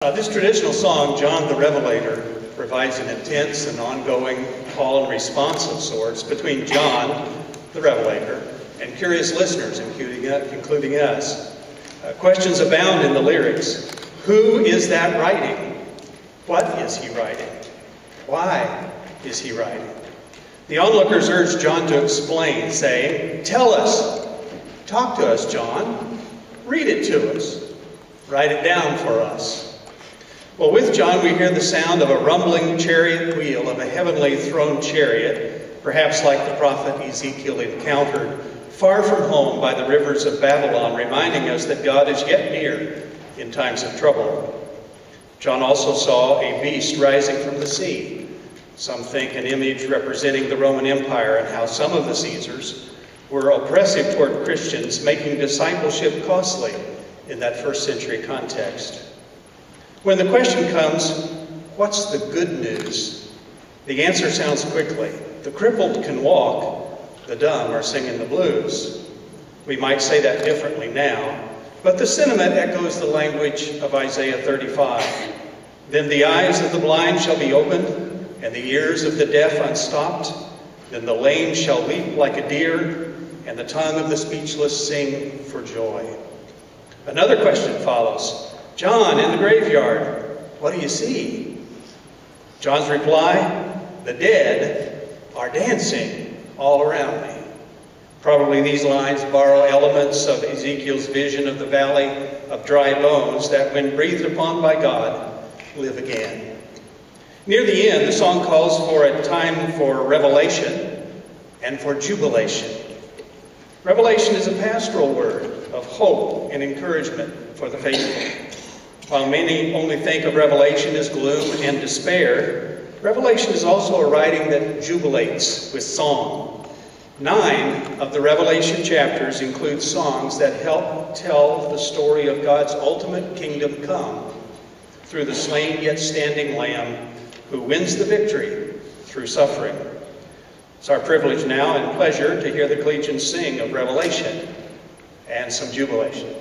This traditional song, John the Revelator, provides an intense and ongoing call and response of sorts between John the Revelator and curious listeners, including us. Questions abound in the lyrics. Who is that writing? What is he writing? Why is he writing? The onlookers urge John to explain, saying, "Tell us, talk to us, John, read it to us, write it down for us." Well, with John, we hear the sound of a rumbling chariot wheel of a heavenly throne chariot, perhaps like the prophet Ezekiel encountered, far from home by the rivers of Babylon, reminding us that God is yet near in times of trouble. John also saw a beast rising from the sea. Some think an image representing the Roman Empire and how some of the Caesars were oppressive toward Christians, making discipleship costly in that first century context. When the question comes, what's the good news? The answer sounds quickly. The crippled can walk, the dumb are singing the blues. We might say that differently now, but the sentiment echoes the language of Isaiah 35. Then the eyes of the blind shall be opened, and the ears of the deaf unstopped. Then the lame shall leap like a deer, and the tongue of the speechless sing for joy. Another question follows. John, in the graveyard, what do you see? John's reply, the dead are dancing all around me. Probably these lines borrow elements of Ezekiel's vision of the valley of dry bones that, when breathed upon by God, live again. Near the end, the song calls for a time for revelation and for jubilation. Revelation is a pastoral word of hope and encouragement for the faithful. While many only think of Revelation as gloom and despair, Revelation is also a writing that jubilates with song. 9 of the Revelation chapters include songs that help tell the story of God's ultimate kingdom come through the slain yet standing Lamb who wins the victory through suffering. It's our privilege now and pleasure to hear the Collegians sing of Revelation and some jubilation.